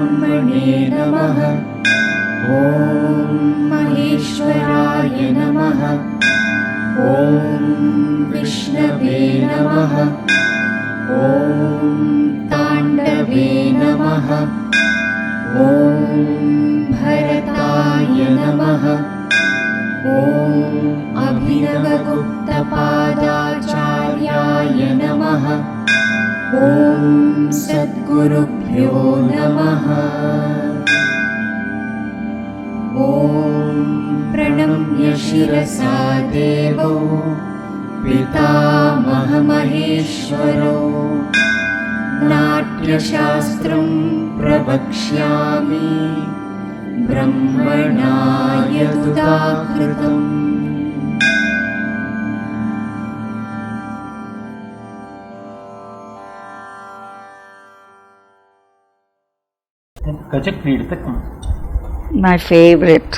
ब्रह्मणे नमः। ॐ महेश्वराय नमः। ॐ विष्णवे नमः। ॐ ताण्डवे नमः। ॐ भरताय नमः। ॐ अभिनवगुप्तपादाचार्याय नमः। ॐ सद्गुरुभ्यो नमः। ॐ प्रणम्य शिरसा देवो पितामहमहेश्वरो नाट्यशास्त्रं प्रवक्ष्यामि ब्रह्मणा यदुदाहृतम्। गजक्रीडितकम् My favorite.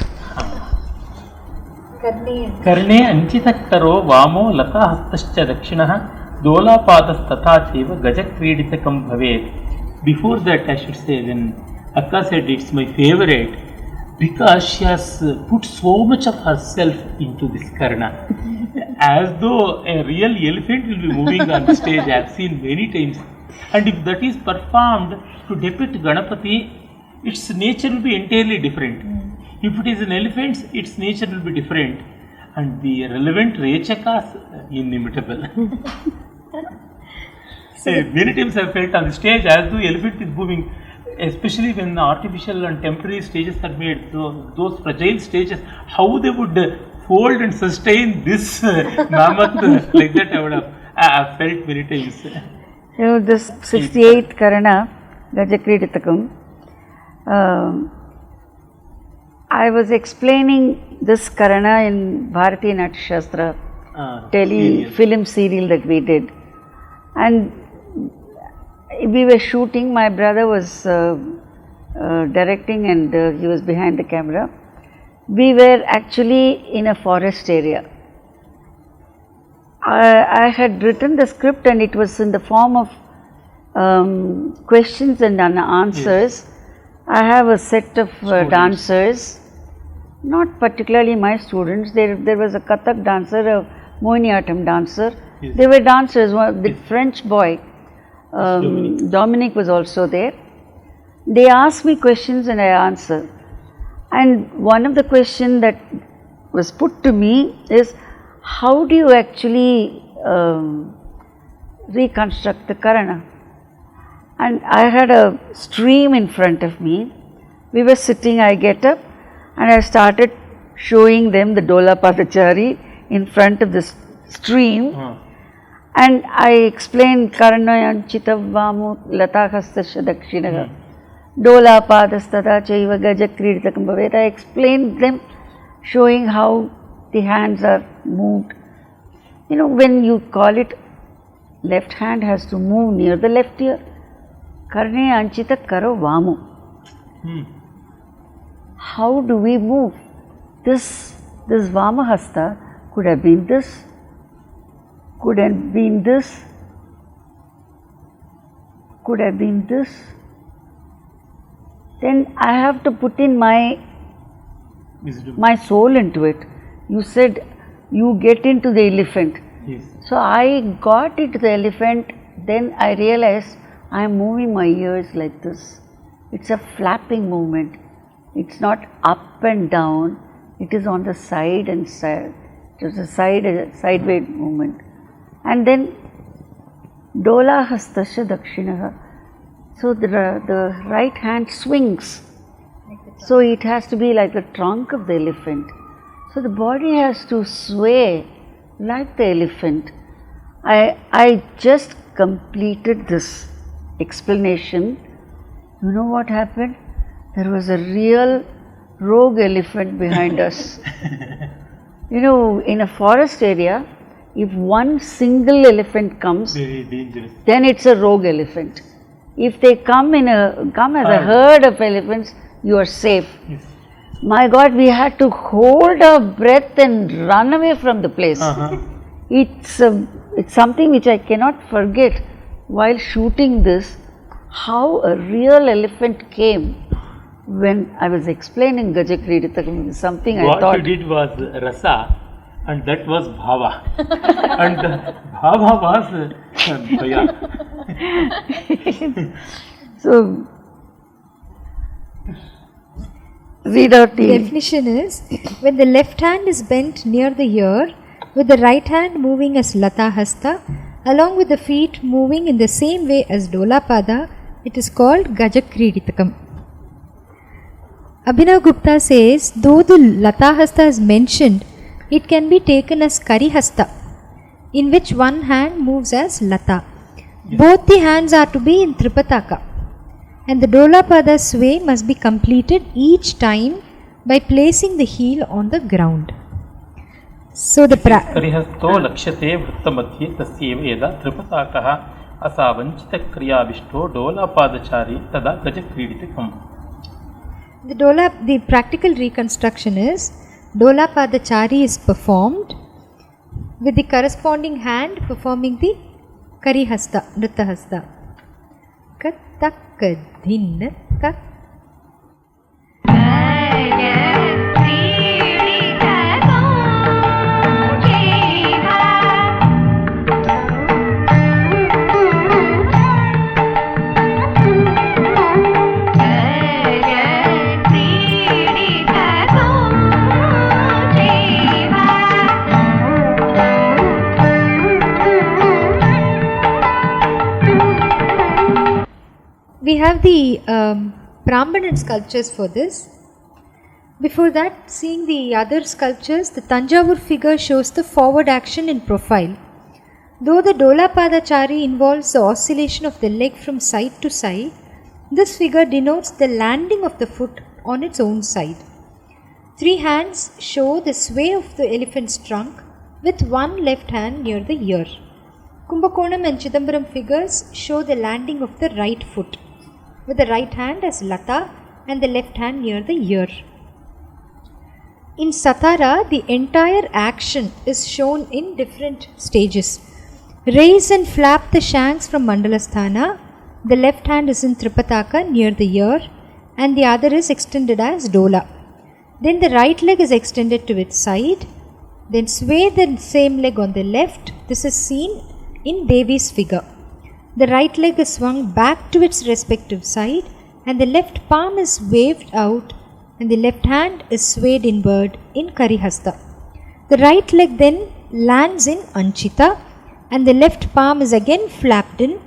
कर्णे अंचितकरो वामो लता हस्तश्च दक्षिणः दोलापादस्तथा चैव गजक्रीडितकं भवेत्. Before that I should say, when Akka said it's my favorite because she has put so much of herself into this Karana. As though a real elephant will be moving on the stage. I have seen many times. And if that is performed to depict Ganapati, its nature will be entirely different. If it is an elephant, its nature will be different. And the relevant Rechakas, inimitable. Many times I have felt on the stage as though elephant is moving, especially when the artificial and temporary stages are made. Those fragile stages, how they would fold and sustain this mammoth like that, I have felt many times. You know, this 68th Karana, Gajakriditakam, I was explaining this Karana in Bharati Natya Shastra film serial that we did. And we were shooting, my brother was directing and he was behind the camera. We were actually in a forest area. I had written the script and it was in the form of questions and answers. Yes. I have a set of dancers, not particularly my students. There was a Kathak dancer, a Mohiniyattam dancer. Yes. They were dancers. The French boy, Dominic was also there. They asked me questions and I answered. And one of the questions that was put to me is, how do you actually reconstruct the Karana? And I had a stream in front of me. We were sitting, I get up and I started showing them the Dolapadachari in front of this stream. And I explained Karana Anchitavamu Latakastasya Dakshinaha Dolapadastata Chaiva Gajakriditakam Bhavet. I explained them, showing how the hands are moved. You know, when you call it, left hand has to move near the left ear. Karne Anchita Karo Vamu. How do we move? This Vama Hasta could have been this, could have been this, could have been this. Then I have to put in my soul into it. You said you get into the elephant. Yes. So I got into the elephant, then I realized I am moving my ears like this. It's a flapping movement. It's not up and down. It is on the side and side. It is a sideways movement. And then Dola Hastasya Dakshinaha. So the right hand swings. So it has to be like the trunk of the elephant. So the body has to sway like the elephant. I just completed this explanation. You know what happened? There was a real rogue elephant behind us. You know, in a forest area, if one single elephant comes, very dangerous. Then it's a rogue elephant. If they come as a herd of elephants, you are safe. Yes. My God, we had to hold our breath and run away from the place. It's something which I cannot forget. While shooting this, how a real elephant came when I was explaining Gajakriditakam, something I What thought. you did was rasa, and that was bhava, and bhava was bhaya. So, read out The the definition is when the left hand is bent near the ear, with the right hand moving as Lata Hasta, along with the feet moving in the same way as Dolapada, it is called Gajakriditakam. Abhinav Gupta says, though the Lata Hasta is mentioned, it can be taken as Karihasta, in which one hand moves as Lata. Both the hands are to be in Tripataka, and the Dolapada sway must be completed each time by placing the heel on the ground. So the Karihasto lakshate vrittamadhye tasyeva yada tripatakaha asavanchita kriyavisto dolapadachari tada gajakriditakam. The practical reconstruction is Dolapadachari is performed with the corresponding hand performing the Karihasta, Nrtta Hasta. Katakadhinna We have the Brahmanan sculptures for this. Before that, seeing the other sculptures, the Tanjavur figure shows the forward action in profile. Though the Dolapadachari involves the oscillation of the leg from side to side, this figure denotes the landing of the foot on its own side. Three hands show the sway of the elephant's trunk with one left hand near the ear. Kumbakonam and Chidambaram figures show the landing of the right foot, with the right hand as Lata and the left hand near the ear. In Satara, the entire action is shown in different stages. Raise and flap the shanks from Mandalasthana. The left hand is in Tripataka near the ear and the other is extended as Dola. Then the right leg is extended to its side. Then sway the same leg on the left. This is seen in Devi's figure. The right leg is swung back to its respective side and the left palm is waved out and the left hand is swayed inward in Karihasta. The right leg then lands in Anchita and the left palm is again flapped in.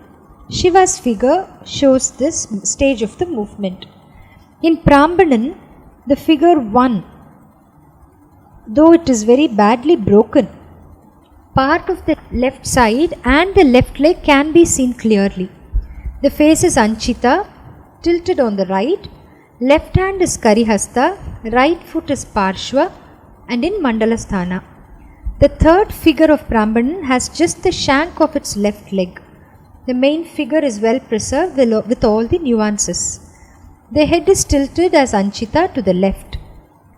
Shiva's figure shows this stage of the movement. In Prambanan, the figure 1, though it is very badly broken, part of the left side and the left leg can be seen clearly. The face is Anchita, tilted on the right. Left hand is Karihasta, right foot is Parshva and in Mandalasthana. The third figure of Prambanan has just the shank of its left leg. The main figure is well preserved with all the nuances. The head is tilted as Anchita to the left.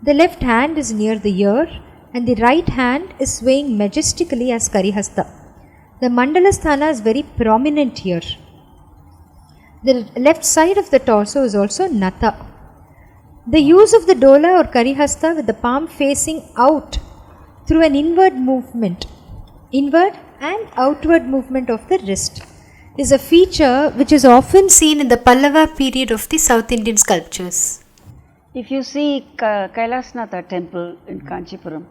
The left hand is near the ear and the right hand is swaying majestically as Karihasta. The Mandalasthana is very prominent here. The left side of the torso is also Nrtta. The use of the Dola or Karihasta with the palm facing out through an inward and outward movement of the wrist is a feature which is often seen in the Pallava period of the South Indian sculptures. If you see Kailasnatha temple in Kanchipuram,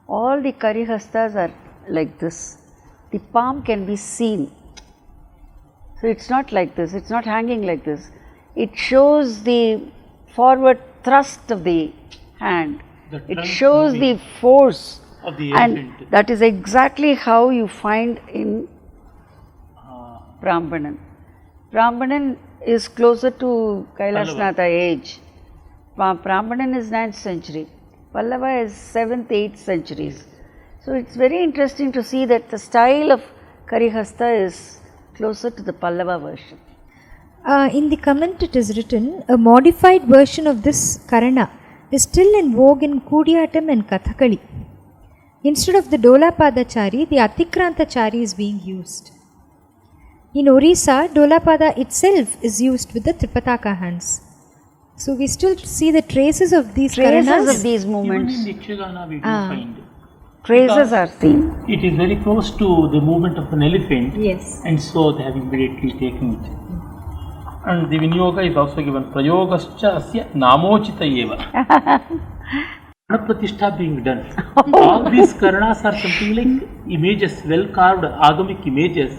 all the Karihastas are like this. The palm can be seen. So it's not like this, it's not hanging like this. It shows the forward thrust of the hand. It shows the force Of the and elephant. that is exactly how you find in Prambanan. Prambanan is closer to Kailasnatha age. Prambanan is 9th century. Pallava is 7th, 8th centuries. So it's very interesting to see that the style of Karihasta is closer to the Pallava version. In the comment it is written, a modified version of this Karana is still in vogue in Kudiyatam and Kathakali. Instead of the Dolapadachari, the Atikrantachari is being used. In Orissa, dolapada itself is used with the Tripataka hands. So we still see the traces of these Karanas. Of these movements. Even in Yakshagana we do find. Traces are seen. It is very close to the movement of an elephant. Yes. And so they have immediately taken it. And the Vinyoga is also given. Prayogascha asya namochita eva. Pratishtha being done. All these Karanas are something like images, well carved agamic images.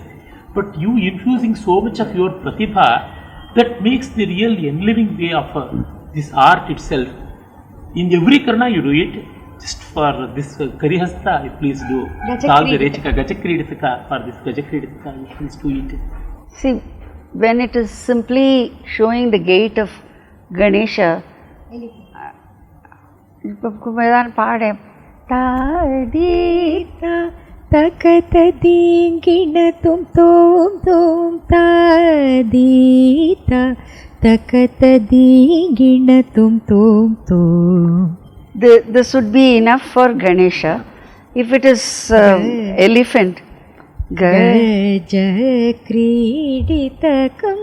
But you infusing so much of your pratibha that makes the real enliving way of this art itself. In every Karana you do it. Just for this Karihasta, please do. All the Rechika, Gajakriditaka, for this Gajakriditaka, please do it. See, when it is simply showing the gait of Ganesha, Kumaran Padem, Tadita, Takata Dingina Tum Tum Tum Tadita, Takata Dingina Tum Tum Tum. This would be enough for Ganesha. If it is elephant, Gaja Kriditakam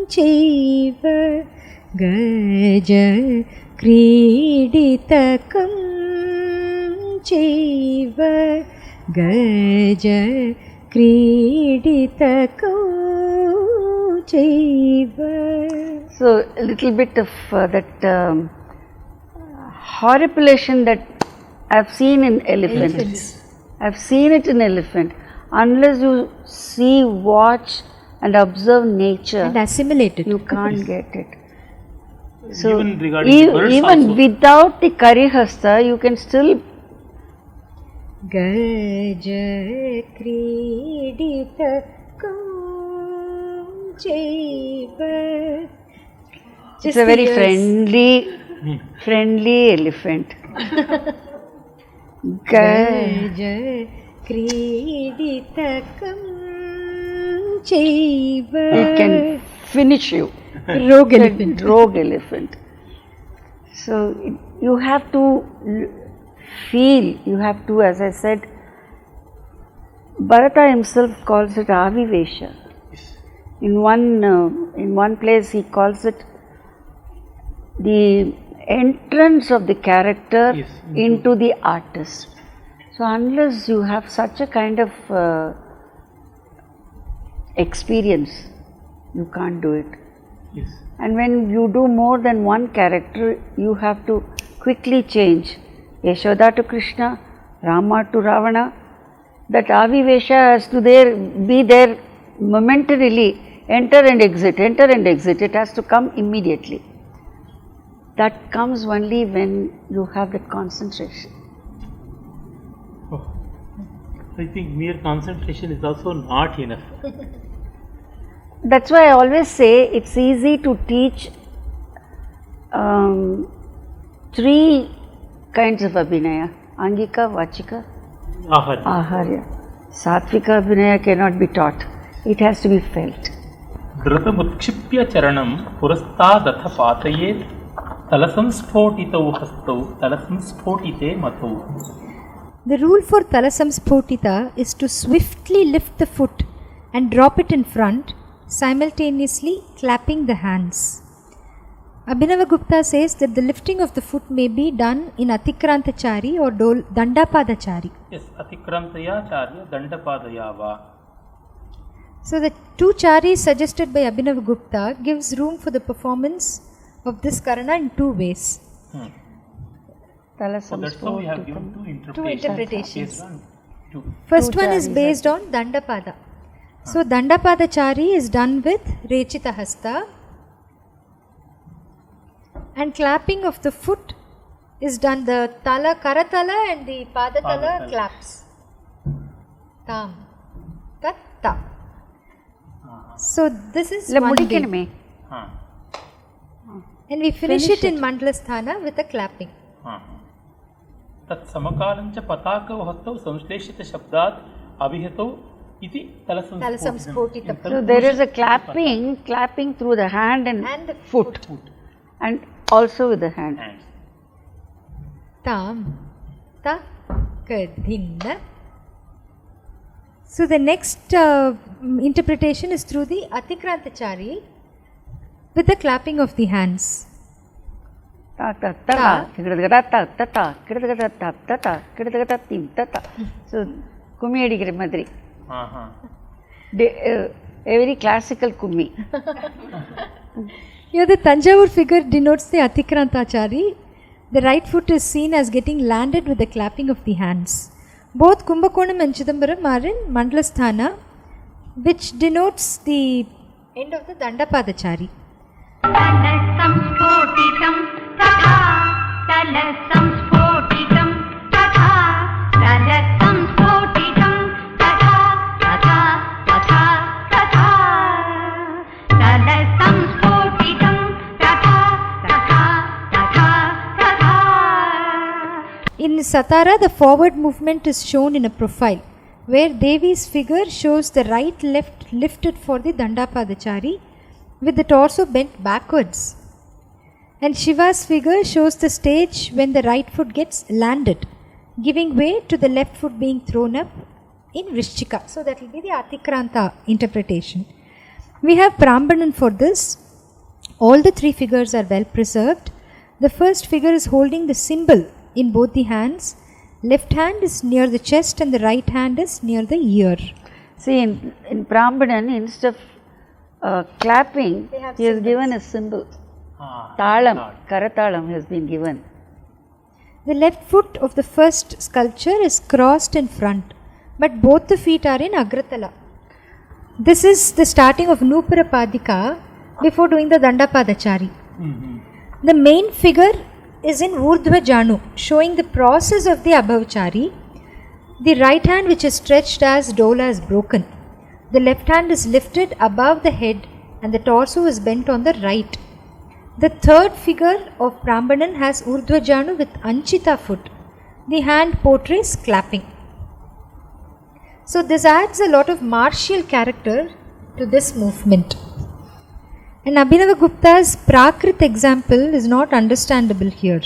Chiva Gaja Kriditakam Chiva Gaja Kriditakam Chiva. So a little bit of that horripilation that I've seen in elephants. I've seen it in elephant. Unless you see, watch and observe nature and assimilate it, you can't get it. So even regarding birds even also. without the Karihasta, you can still Gaja Kridita Kumcheva. It's a very friendly elephant. Gaja Kridita Kumcheva. It can finish you. Rogue elephant. Rogue elephant. So you have to feel, you have to, as I said, Bharata himself calls it Avivesha. In one place he calls it the entrance of the character into the artist. So unless you have such a kind of experience, you can't do it. Yes. And when you do more than one character, you have to quickly change. Yashoda to Krishna, Rama to Ravana. That Avivesha has to be there momentarily, enter and exit. It has to come immediately. That comes only when you have that concentration. Oh. I think mere concentration is also not enough. That's why I always say it's easy to teach 3 kinds of Abhinaya: Angika, Vachika, Aharya. Satvika Abhinaya cannot be taught, it has to be felt. Dhrutamutshipya charanam purastadatha patayet talasamspotitau hastau talasamspotite matau. The rule for talasamspotita is to swiftly lift the foot and drop it in front, simultaneously clapping the hands. Abhinavagupta says that the lifting of the foot may be done in Atikrantachari or Dandapadachari. Yes, Atikrantaya Charya Dandapadaya va. So the 2 charis suggested by Abhinavagupta gives room for the performance of this Karana in 2 ways. So that's how we have given 2 interpretations. First one is based on Dandapada. So Dandapadachari is done with Rechita Hasta, and clapping of the foot is done, the Tala, Karatala and the Padatala claps. Tam, Tat, Ta. So this is one day. And we finish it in Mandlasthana with a clapping. Tat samakalancha pataka hastau samshleshita shabdat abhihatau iti talasamspotita. So there is a clapping through the hand and the foot. And also with the hand. Tam, Ta, Kadhinna. So the next interpretation is through the Atikrantachari with the clapping of the hands. So kummi adikira madri. A very classical kummi. Here the Tanjavur figure denotes the Atikrantachari. The right foot is seen as getting landed with the clapping of the hands. Both Kumbakonam and Chidambaram are in Mandalasthana, which denotes the end of the Dandapadachari. In Satara, the forward movement is shown in a profile, where Devi's figure shows the right left lifted for the Dandapadachari with the torso bent backwards. And Shiva's figure shows the stage when the right foot gets landed, giving way to the left foot being thrown up in Vrishchika. So that will be the Atikranta interpretation. We have Prambanan for this. All the three figures are well preserved. The first figure is holding the symbol in both the hands. Left hand is near the chest and the right hand is near the ear. See, in Prambanan, instead of clapping, he has given a symbol. Talam, Karatalam has been given. The left foot of the first sculpture is crossed in front, but both the feet are in Agratala. This is the starting of Nupara Padika before doing the Dandapadachari. The main figure is in Urdhvajanu, showing the process of the Abhavachari. The right hand, which is stretched as dola, is broken. The left hand is lifted above the head and the torso is bent on the right. The third figure of Prambanan has Urdhvajanu with Anchita foot. The hand portrays clapping. So this adds a lot of martial character to this movement. And Abhinava Gupta's Prakrit example is not understandable here.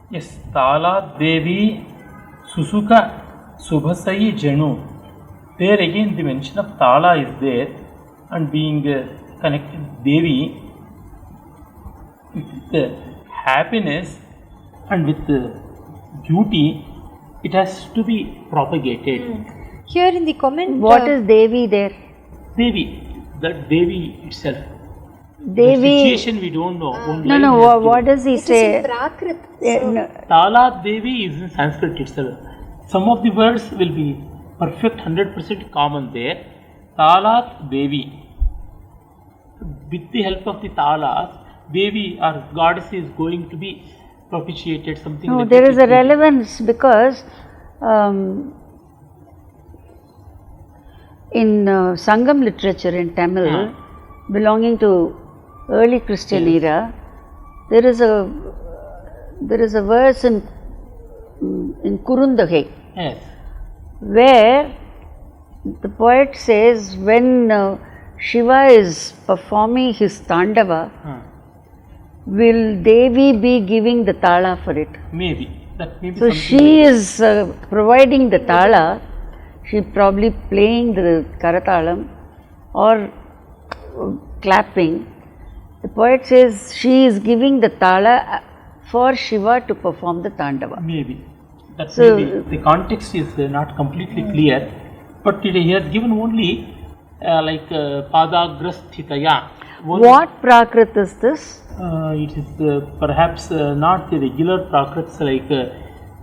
Yes, Tala Devi Susuka Subhasai Janu. There again the mention of Tala is there, and being connected Devi with happiness and with beauty, it has to be propagated. Here in the comment, What is Devi there? Devi, that Devi itself. Devi. The situation we don't know. What does he it say? is in Prakrit. Tala Devi is in Sanskrit itself. Some of the words will be perfect 100% common there. Talat Devi. With the help of the Talas, Devi or goddess is going to be propitiated, something No, like there that. is a relevance because in Sangam literature in Tamil, belonging to early Christian era, there is a verse in Kurundagai where the poet says when Shiva is performing his Tandava, will Devi be giving the Tala for it? Maybe. That may be So something she is providing the Tala, she probably playing the Karatalam or clapping. The poet says she is giving the Tala for Shiva to perform the Tandava. Maybe. That So- maybe. The context is not completely clear, but it is given only like Padagrasthitaya. What Prakrit is this? It is perhaps not the regular Prakrits like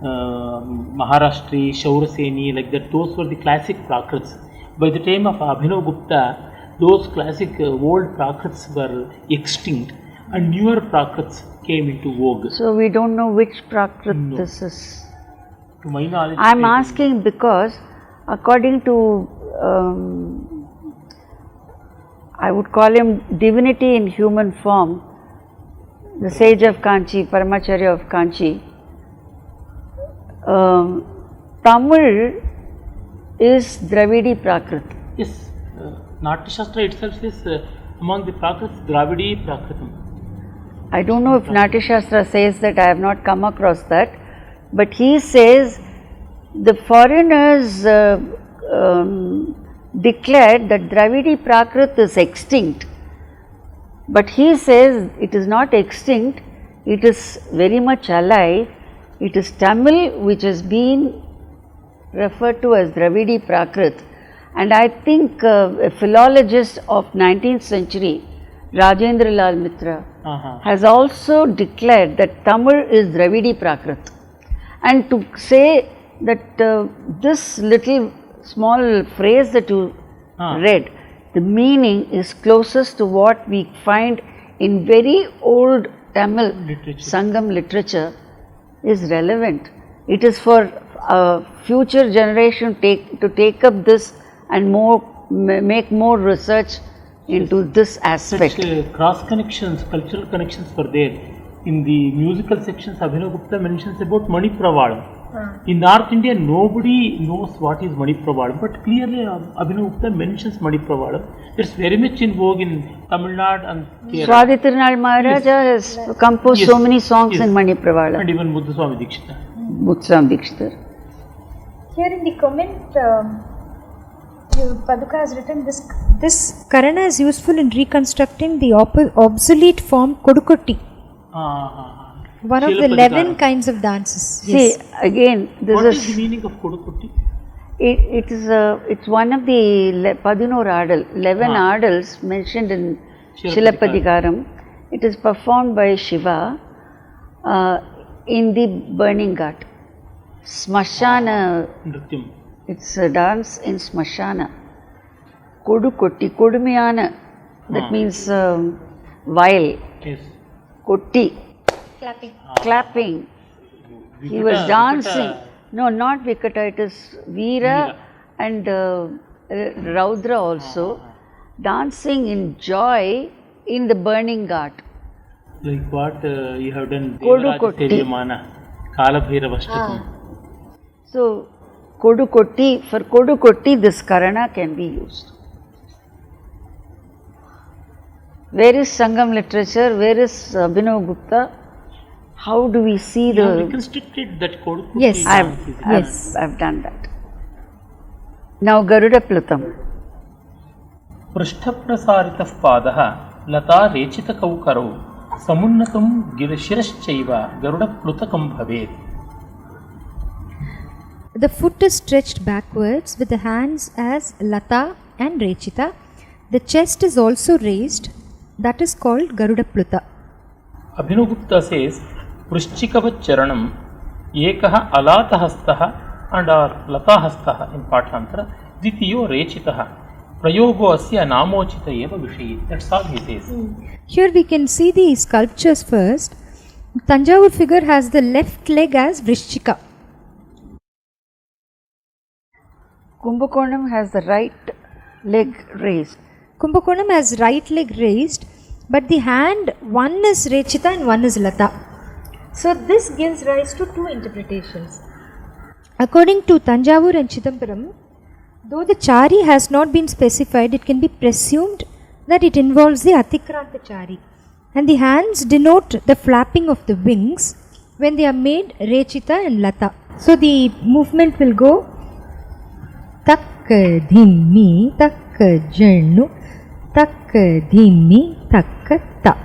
Maharashtri, Shauraseni, like that. Those were the classic Prakrits. By the time of Abhinav Gupta, those classic old Prakrits were extinct and newer Prakrits came into vogue. So we don't know which Prakrit this is. To my knowledge, I am asking because according to I would call him divinity in human form, the sage of Kanchi, Paramacharya of Kanchi, Tamil is Dravidi Prakrit. yes, Nrtta Shastra itself is among the Prakrits, Dravidi Prakritam. I don't know if Nrtta Shastra says that, I have not come across that, but he says the foreigners declared that Dravidi Prakrit is extinct. But he says it is not extinct, it is very much alive. It is Tamil which has been referred to as Dravidi Prakrit. And I think a philologist of 19th century, Rajendra Lal Mitra, has also declared that Tamil is Dravidi Prakrit. And to say that this little small phrase that you read, the meaning is closest to what we find in very old Tamil Sangam literature is relevant. It is for future generation to take up this and make more research into this aspect. Such cross connections, cultural connections were there. In the musical sections, Abhinav Gupta mentions about Mani Pravalam. In North India, nobody knows what is Mani Pravalam, but clearly Abhinav Gupta mentions Mani Pravalam. It's very much in vogue in Tamil Nadu and Kerala. Swati Tirunal Maharaja has composed so many songs in Mani Pravalam. And even Muthuswami Dikshita. Muthuswami Dikshita. Here in the comment, Paduka has written this Karana is useful in reconstructing the obsolete form Kodukoti. One of the 11 kinds of dances. Yes. See, again, what is the meaning of Kodukoti? It's one of the 11 adals mentioned in Shilapadikaram. It is performed by Shiva in the burning ghat. Smashana. Nrityam. It's a dance in Smashana. Kodukoti, Kodumiyana, that means viol. Yes. Kotti. Clapping. Clapping. He was dancing. No, not Vikata, it is Veera and Raudra also. Dancing in joy in the burning ghat. Like what you have done, Kodukoti. Devaraja Kalabhairavashtakam. So, Kodukoti, for Kodukoti this Karana can be used. Where is Sangam literature? Where is Abhinav Gupta? How do we see You have reconstructed that Kodukoti? Yes. I've done that. Now Garuda Plutam. पृष्ठप्रसारितः पादः लता रेचितकौकरौ समुन्नतं गिरिशिरश्चैव गरुडप्लुतकं भवेत्. The foot is stretched backwards with the hands as Lata and Rechita. The chest is also raised. That is called Garuda Pluta. Abhinav Gupta says, Prishchikavat charanam ekaha alatahastah and or latahastah in Patantara, Ditiyo Rechitaha. Prayogo asya namochita eva vishayi. That's all he says. Here we can see the sculptures first. Tanjavur figure has the left leg as Vrishchika. Kumbakonam has the right leg raised. Kumbakonam has right leg raised, but the hand, one is Rechita and one is Lata. So this gives rise to two interpretations. According to Tanjavur and Chidambaram, though the chari has not been specified, it can be presumed that it involves the Atikranta chari. And the hands denote the flapping of the wings when they are made Rechita and Lata. So the movement will go Takka Dhimmi Takka Jannu Takka Dhimmi Takka Ta.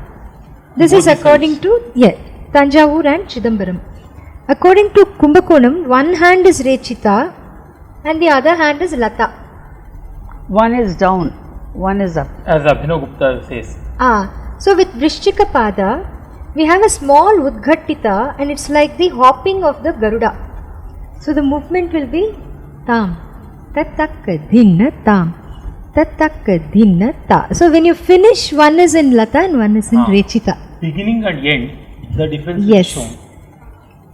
This is according to Tanjavur and Chidambaram. According to Kumbakonam, one hand is Rechita and the other hand is Lata. One is down, one is up. As Abhinav Gupta says. So with Vrishchika Pada, we have a small Udghattita and it's like the hopping of the Garuda. So the movement will be Tam. Tatakka Dhinna Tam. Tatakka Dhinna Ta. So when you finish, one is in Lata and one is in Rechita. Beginning and end, the difference is shown.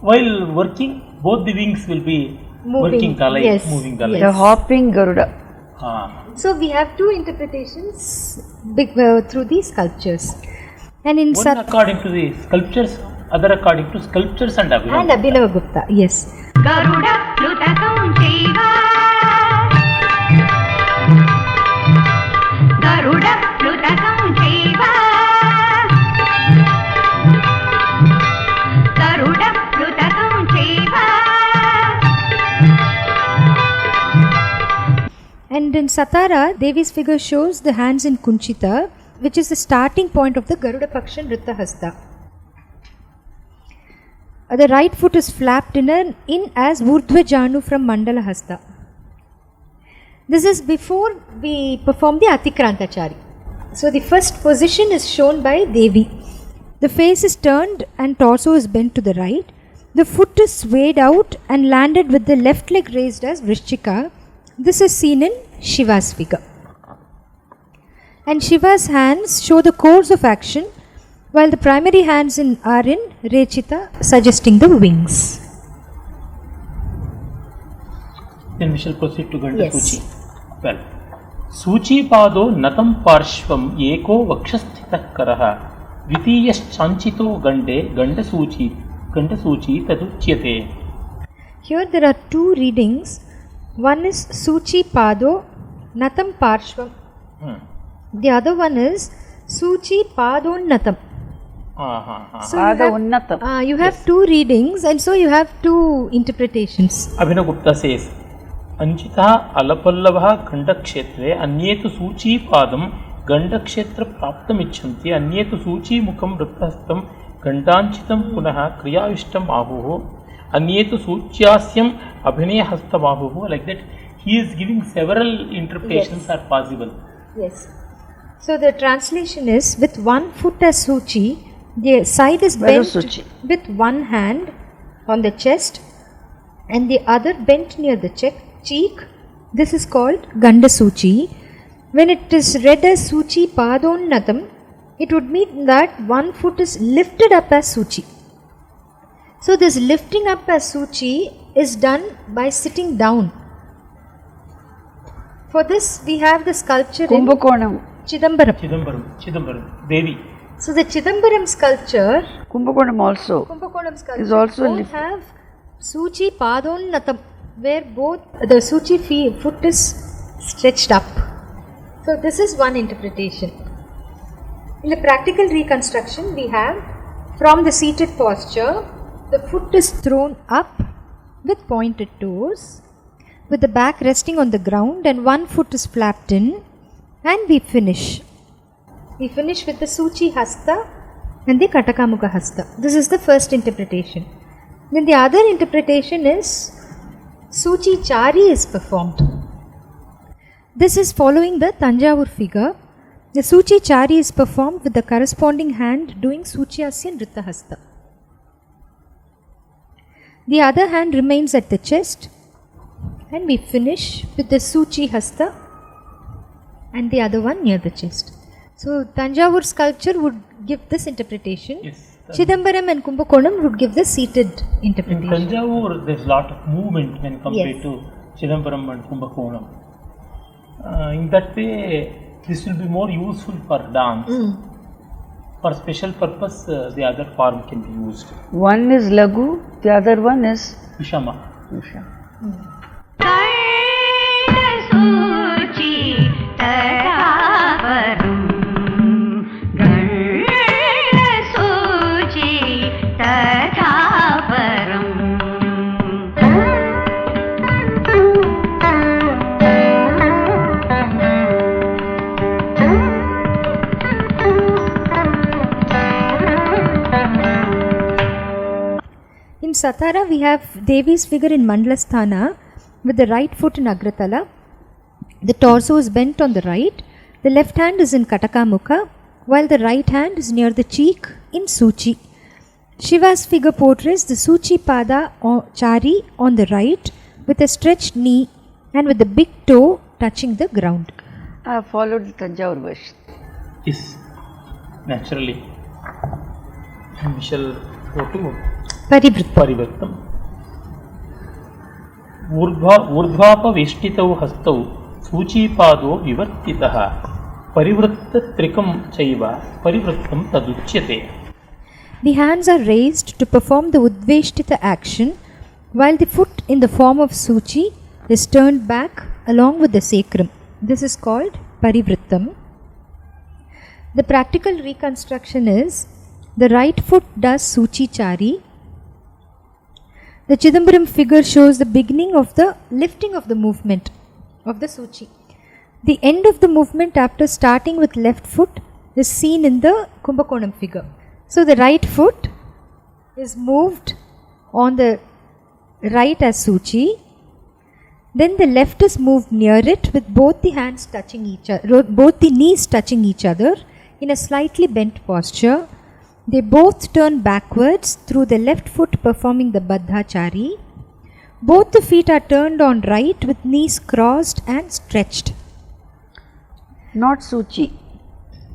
While working, both the wings will be working the light, moving the light. The hopping Garuda. So we have two interpretations through these sculptures. And in one according to the sculptures, other according to sculptures and Abhinav Gupta. Yes. Garuda Plutakam Jiva Garuda Plutakam Jiva Garuda Plutakam Jiva. And And in Satara, Devi's figure shows the hands in Kunchita, which is the starting point of the Garuda Paksha Nrtta Hasta. The right foot is flapped in as Urdhvajanu from Mandala Hasta. This is before we perform the Atikrantachari. So the first position is shown by Devi. The face is turned and torso is bent to the right. The foot is swayed out and landed with the left leg raised as Vrishchika. This is seen in Shiva's figure. And Shiva's hands show the course of action, while the primary hands are in Rechita, suggesting the wings. Then we shall proceed to Gandasuchi. Yes. Well, Suchi Pado Natam Parshvam Eko Vakshasthitah Karaha Dvitiyashchanchito Gande Gandasuchi Taduchyate. Here there are two readings. One is Suchi Pado Natam Parshvam. The other one is Suchi Padon Natam. So you have two readings, and so you have two interpretations. Abhinav Gupta says, Anchita Alapallavaha Gandakshetre Anyetu Suchi Padam Gandakshetra Praptam Ichanti Anyetu Suchi Mukam Vrittastam Gandanchitam Punaha Kriyavishtam Ahuho Anyetu Suchyasyam Abhinaya Hastam Ahuho. Like that, he is giving several interpretations are possible. Yes. So the translation is, with one foot as Suchi, the side is bent with one hand on the chest and the other bent near the cheek. This is called Gandasuchi. When it is read as Suchi Padon Natam, it would mean that one foot is lifted up as Suchi. So this lifting up as Suchi is done by sitting down. For this we have the sculpture Kumbakonam. in Chidambaram, Devi. So the Chidambaram sculpture, Kumbakonam is also both have Suchi Padon Natam, where both the Suchi foot is stretched up. So this is one interpretation. In the practical reconstruction, we have, from the seated posture, the foot is thrown up with pointed toes, with the back resting on the ground, and one foot is flapped in, and we finish. We finish with the Suchi Hasta and the Katakamuka Hasta. This is the first interpretation. Then the other interpretation is Suchi Chari is performed. This is following the Tanjavur figure. The Suchi Chari is performed with the corresponding hand doing Suchiyasya Nrtta Hasta. The other hand remains at the chest, and we finish with the Suchi Hasta and the other one near the chest. So Tanjavur sculpture would give this interpretation. Yes. Chidambaram and Kumbakonam would give the seated interpretation. In Tanjavur, there is a lot of movement when compared to Chidambaram and Kumbakonam. In that way, this will be more useful for dance. For special purpose, the other form can be used. One is Lagu, the other one is Vishama. Gandasuchi Tadaparam Gandasuchi Tadaparam. In Satara, we have Devi's figure in Mandalasthana with the right foot in Agratala. The torso is bent on the right. The left hand is in Katakamukha, while the right hand is near the cheek in Suchi. Shiva's figure portrays the Suchi Pada or Chari on the right with a stretched knee and with the big toe touching the ground. I have followed the Tanjavur version. Yes, naturally. And we shall go to Parivrittam. Urdhvapa hastau Suchipado vivartitaha Parivrittatrikam chaiva Parivrittam taduchyate. The hands are raised to perform the Udveshtita action, while the foot in the form of Suchi is turned back along with the sacrum. This is called Parivrittam. The practical reconstruction is, the right foot does Suchi Chari. The Chidambaram figure shows the beginning of the lifting of the movement of the Suchi. The end of the movement after starting with left foot is seen in the Kumbakonam figure. So the right foot is moved on the right as Suchi. Then the left is moved near it with both the hands touching each other, both the knees touching each other in a slightly bent posture. They both turn backwards through the left foot performing the Baddhachari. Both the feet are turned on right with knees crossed and stretched. Not Suchi,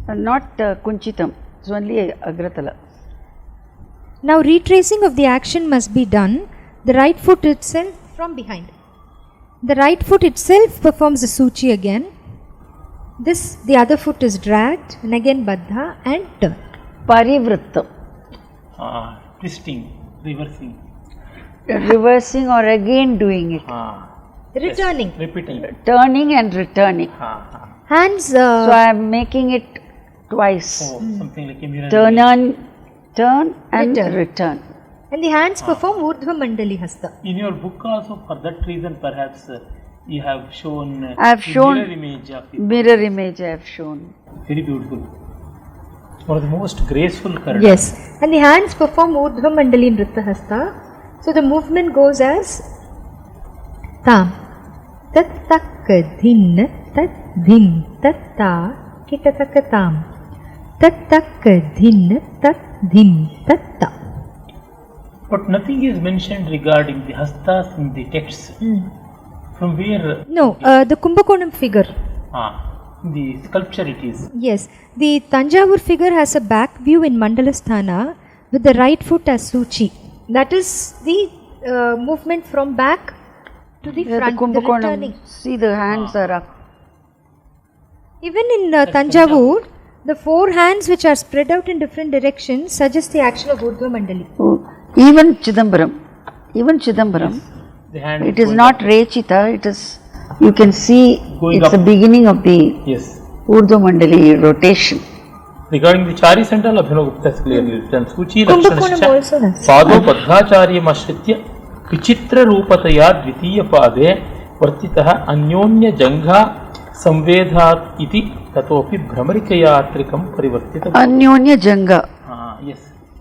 not Kunchitam, it's only Agratala. Now retracing of the action must be done, the right foot itself from behind. The right foot itself performs the Suchi again. The other foot is dragged and again Baddha and turn. Parivrittam. Twisting, reversing. Reversing or again doing it. Returning. Yes, repeating. Turning and returning. Hands. So I am making it twice. Oh, something like a mirror. Turn and return. And the hands perform Urdhva Mandali Hasta. In your book also, for that reason, perhaps you have shown I have shown mirror image of it. Mirror image I have shown. Very beautiful. One of the most graceful Karanas. Yes. And the hands perform Urdhva Mandali Nrtta Hasta. So the movement goes as Tam. Tat takka dhin tat dhin tatta kitataka tam. Tat takka dhin tat dhin tatta. But nothing is mentioned regarding the Hastas in the texts. From where? No, the Kumbakonam figure. In the sculpture it is. Yes, the Tanjavur figure has a back view in Mandalasthana with the right foot as Suchi. That is the movement from back to the front, the returning. See, the hands are up. Even in Tanjavur, the four hands which are spread out in different directions suggest the action of Urdhva Mandali. Even Chidambaram, The hand it is not Rechita, it is, you can see Going it's up. the beginning of the Yes. Urdhva Mandali rotation. Regarding the Charis and all, Abhinav Gupta has clearly written. Suchi Kumbakonam also Lakshanascha has. Pado Badhacharyam Ashritya Vichitra Rupataya Dvitiya Pade Vartitaha Anyonya Jangha Samvedhat Iti Tatopi Bhramarikaya Trikam Parivartita. Anyonya Janga. Yes.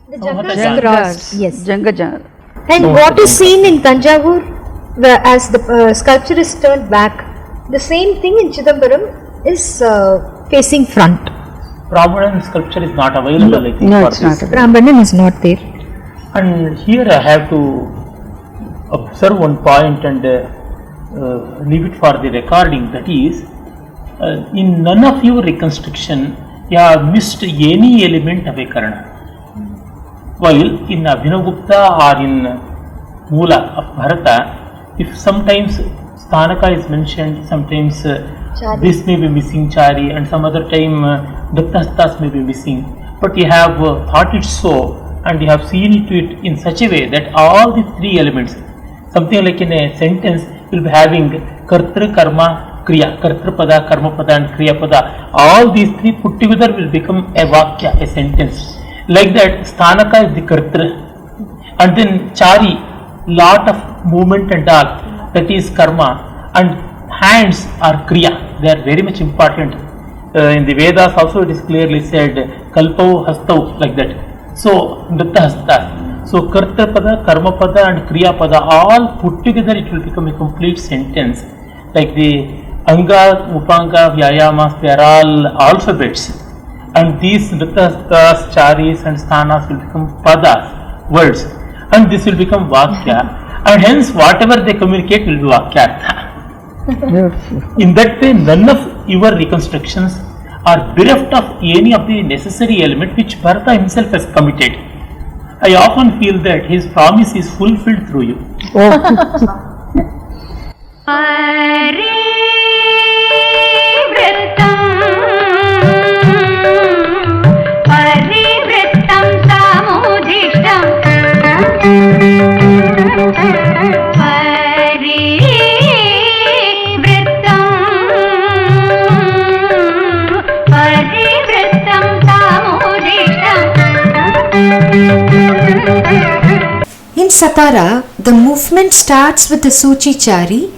The Samvata Janga Janga. is crossed. Yes. Janga. And what is seen in Tanjavur as the sculpture is turned back, the same thing in Chidambaram is facing front. Brahmanan sculpture is not available, I think. No, for it's this. not. Brahmanan is not there. And here I have to observe one point and leave it for the recording. That is, in none of your reconstruction, you have missed any element of a Karana. While in Abhinav Gupta or in Moola of Bharata, if sometimes Sthanaka is mentioned, sometimes this may be missing Chari, and some other time Dattahastas may be missing. But you have thought it so, and you have seen it in such a way that all the three elements, something like in a sentence, will be having Kartra, Karma, Kriya, Kartra Pada, Karma Pada and Kriya Pada. All these three put together will become a Vakya, a sentence. Like that, Sthanaka is the Kartra, and then Chari, lot of movement and all, that is Karma, and hands are Kriya, they are very much important. In the Vedas also it is clearly said, Kalpau Hastau, like that. So, Nrtta Hastas. So, Karta Pada, Karma Pada and Kriya Pada, all put together it will become a complete sentence. Like the Angas, Upangas, Vyayamas, they are all alphabets. And these Nrtta Hastas, Charis and Sthanas will become Padas, words. And this will become Vakya. And hence whatever they communicate will be Vakyartha. In that way, none of your reconstructions are bereft of any of the necessary element which Bharata himself has committed. I often feel that his promise is fulfilled through you. In Satara, the movement starts with the Suchi Chari,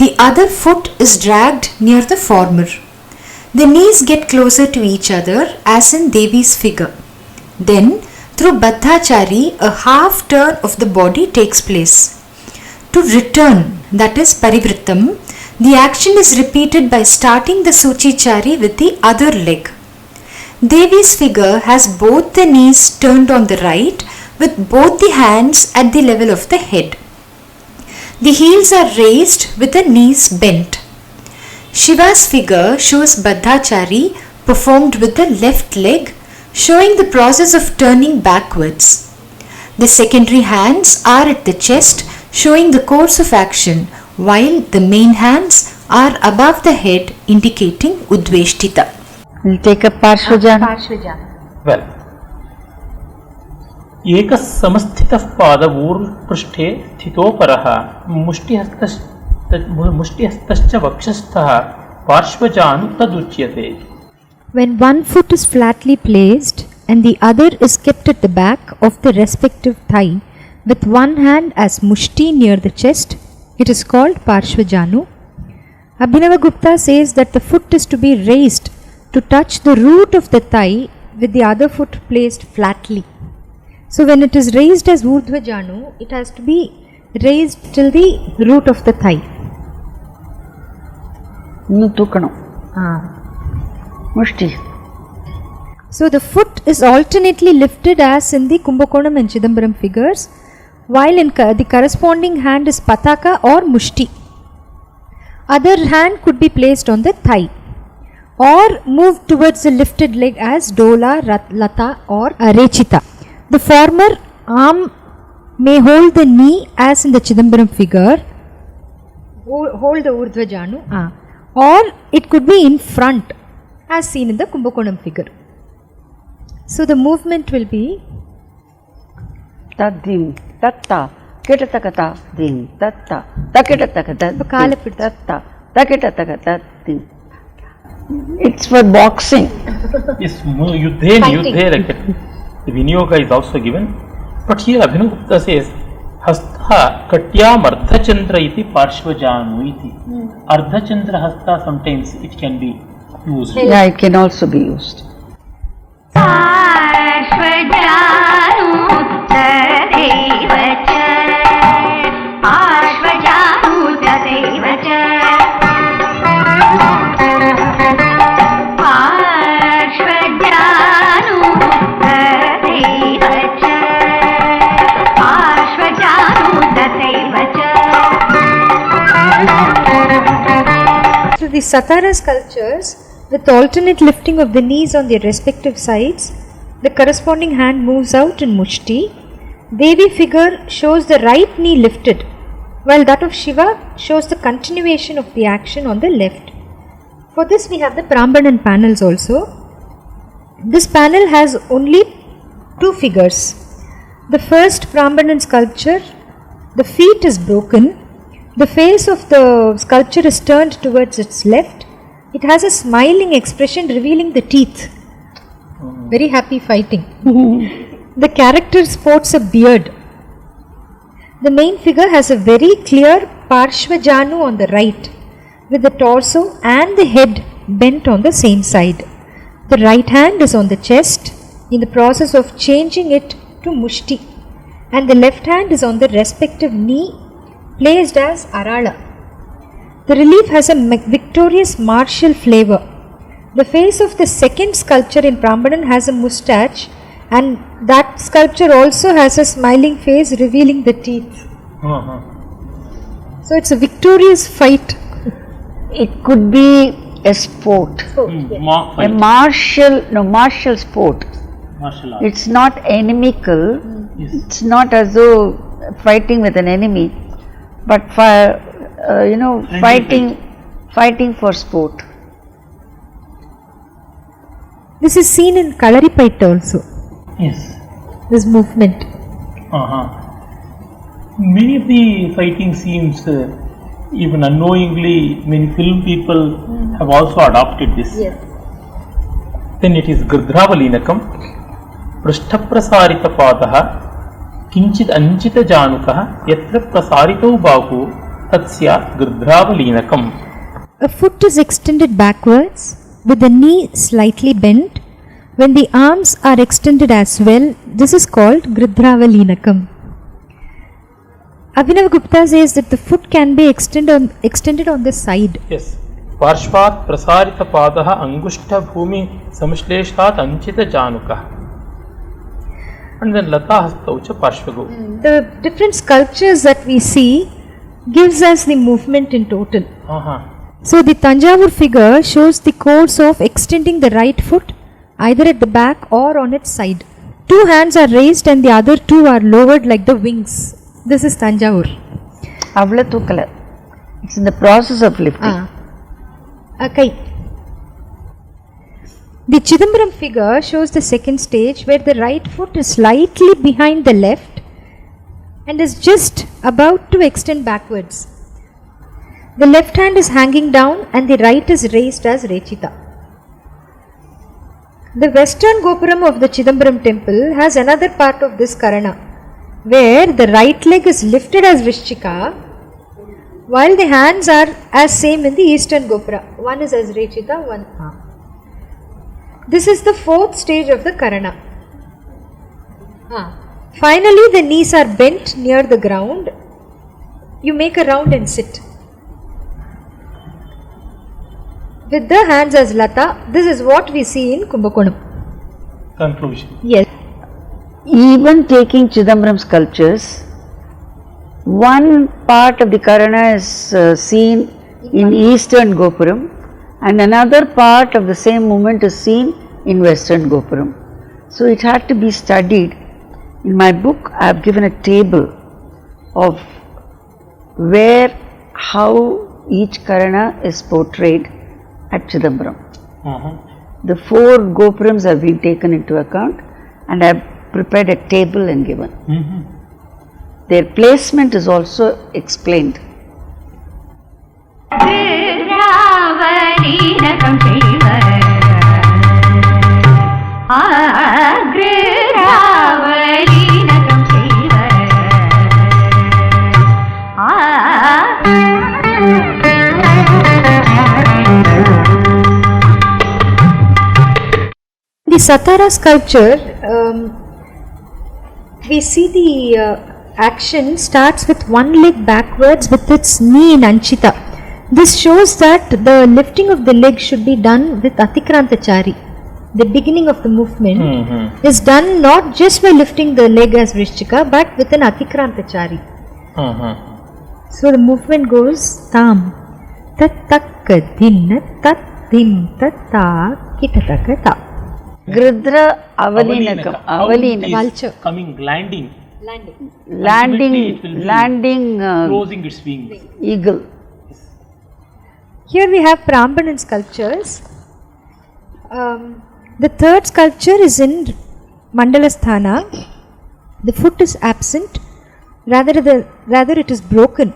The other foot is dragged near the former. The knees get closer to each other as in Devi's figure. Then, through Baddhachari, a half turn of the body takes place. To return, that is Parivrittam, the action is repeated by starting the Suchichari with the other leg. Devi's figure has both the knees turned on the right with both the hands at the level of the head. The heels are raised with the knees bent. Shiva's figure shows Baddhachari performed with the left leg, showing the process of turning backwards. The secondary hands are at the chest, showing the course of action, while the main hands are above the head, indicating Udveshtita. We'll take a Parshwajanu. Well, एकः समस्थितः पादपूर्वपृष्ठे स्थितोपरः मुष्टिहस्तश्च वक्षस्थः पार्श्वजानु तदुच्यते. When one foot is flatly placed and the other is kept at the back of the respective thigh with one hand as mushti near the chest, it is called Parshwajanu. Abhinavagupta says that the foot is to be raised to touch the root of the thigh with the other foot placed flatly. So when it is raised as Urdhvajanu, it has to be raised till the root of the thigh. Mushti. So the foot is alternately lifted as in the Kumbakonam and Chidambaram figures, while in the corresponding hand is Pataka or Mushti. Other hand could be placed on the thigh or moved towards the lifted leg as Dola, Lata or Rechita. The former arm may hold the knee as in the Chidambaram figure, hold the Urdhvajanu, or it could be in front as seen in the Kumbakonam figure. So the movement will be Tadim, Tatta, Kitatakata, Dim, Tatta, Takitatakata, Tatta, Takitatakata, Dim. It's for boxing. Yes, Yudhe, the Vinyoga is also given. But here Abhinavagupta says, Hastha Katyam Ardhachandra iti Parshwajanu iti. Ardhachandra Hasta, sometimes it can be used. Yeah, it can also be used. Parshwajanu Tadeva cha, Parshwajanu Tadeva cha, Parshwajanu Tadeva cha, Parshwajanu Tadeva cha. So the Satara sculptures, with alternate lifting of the knees on their respective sides, the corresponding hand moves out in Mushti. Devi figure shows the right knee lifted, while that of Shiva shows the continuation of the action on the left. For this we have the Prambanan panels also. This panel has only two figures. The first Prambanan sculpture, the feet is broken, the face of the sculpture is turned towards its left. It has a smiling expression revealing the teeth. Very happy fighting. The character sports a beard. The main figure has a very clear Parshvajanu on the right, with the torso and the head bent on the same side. The right hand is on the chest in the process of changing it to Mushti, and the left hand is on the respective knee placed as Arala. The relief has a victorious martial flavor. The face of the second sculpture in Prambanan has a moustache, and that sculpture also has a smiling face revealing the teeth. So it's a victorious fight. It could be a sport. A martial sport. Martial art. It's not inimical. Yes. It's not as though fighting with an enemy, but for fighting for sport. This is seen in Kalaripayattu also. Yes. This movement. Many of the fighting scenes, even unknowingly, many film people have also adopted this. Yes. Then it is Gridhravalinakam, Prashtaprasarita Padaha, Kinchid Anchita Janukah, Yatra Prasarito Bahu, tatsya gridhravaleenakam. A foot is extended backwards with the knee slightly bent. When the arms are extended as well, this is called gridhravaleenakam. Abhinav Gupta says that the foot can be extended on the side. Yes. Parshvat prasarita padaha angushta bhumi samshleshat anchita janukah. And then lata hastaucha parshvago. The different sculptures that we see gives us the movement in total. So the Tanjavur figure shows the course of extending the right foot either at the back or on its side. Two hands are raised and the other two are lowered like the wings. This is Tanjavur. Avla thukala. It's in the process of lifting. Okay. The Chidambaram figure shows the second stage where the right foot is slightly behind the left and is just about to extend backwards. The left hand is hanging down and the right is raised as Rechita. The western Gopuram of the Chidambaram temple has another part of this Karana where the right leg is lifted as Vrishchika while the hands are as same in the eastern Gopura. One is as Rechita, one arm. This is the fourth stage of the Karana. Finally, the knees are bent near the ground. You make a round and sit. With the hands as Lata, this is what we see in Kumbakonam. Conclusion. Yes. Even taking Chidambaram sculptures, one part of the Karana is seen in eastern Gopuram and another part of the same movement is seen in western Gopuram. So it had to be studied. In my book, I have given a table of how each Karana is portrayed at Chidambaram. The four Gopurams have been taken into account and I have prepared a table and given. Their placement is also explained. Gridhravaleenakam cheyvar. Gridhravaleenakam cheyvar. The Satara sculpture, we see the action starts with one leg backwards with its knee in Anchita. This shows that the lifting of the leg should be done with Atikrantachari. The beginning of the movement is done not just by lifting the leg as Vrishchika but with an Atikrantachari. So the movement goes Tam Tattakka Dhinna Tat Dhim Tatta Kitatakata. Gridhra Avaleenakam. Vulture. Coming, landing. Landing Closing its wings. eagle. Here we have Prambanan sculptures. The third sculpture is in Mandalasthana. The foot is absent, rather it is broken.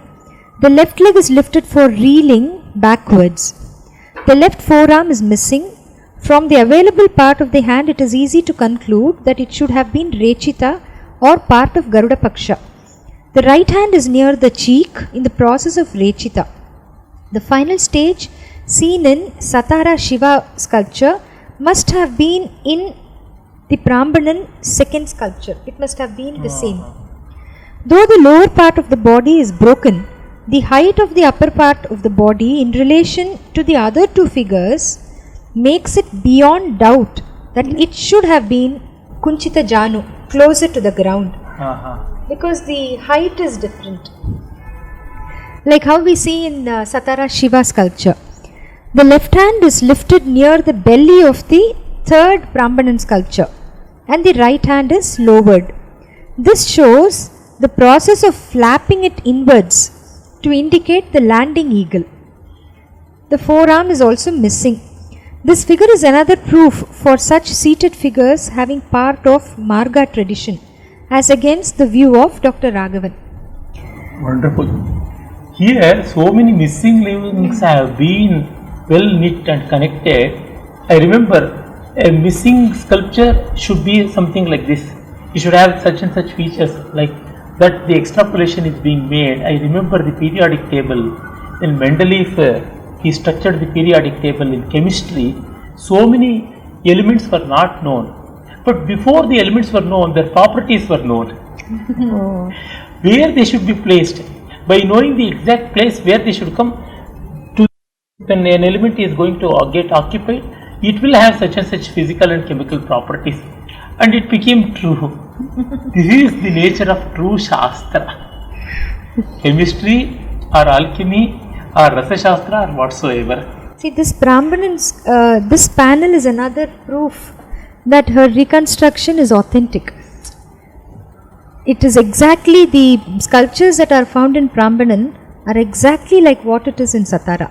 The left leg is lifted for reeling backwards. The left forearm is missing. From the available part of the hand, it is easy to conclude that it should have been Rechita or part of Garuda Paksha. The right hand is near the cheek in the process of Rechita. The final stage seen in Satara Shiva sculpture must have been in the Prambanan second sculpture. It must have been the same. Though the lower part of the body is broken, the height of the upper part of the body in relation to the other two figures makes it beyond doubt that it should have been Kunchita Janu, closer to the ground. Because the height is different. Like how we see in Satara Shiva sculpture. The left hand is lifted near the belly of the third Prambanan sculpture and the right hand is lowered. This shows the process of flapping it inwards to indicate the landing eagle. The forearm is also missing. This figure is another proof for such seated figures having part of Marga tradition as against the view of Dr. Raghavan. Wonderful. Here, so many missing links have been well knit and connected. I remember a missing sculpture should be something like this. It should have such and such features like that the extrapolation is being made. I remember the periodic table in Mendeleev. He structured the periodic table in chemistry. So many elements were not known. But before the elements were known, their properties were known. Where they should be placed. By knowing the exact place where they should come to, when an element is going to get occupied, it will have such and such physical and chemical properties. And it became true. This is the nature of true Shastra. Chemistry or alchemy or Rasa Shastra or whatsoever. See, this Brahmanans, this panel is another proof that her reconstruction is authentic. It is exactly the sculptures that are found in Prambanan are exactly like what it is in Satara.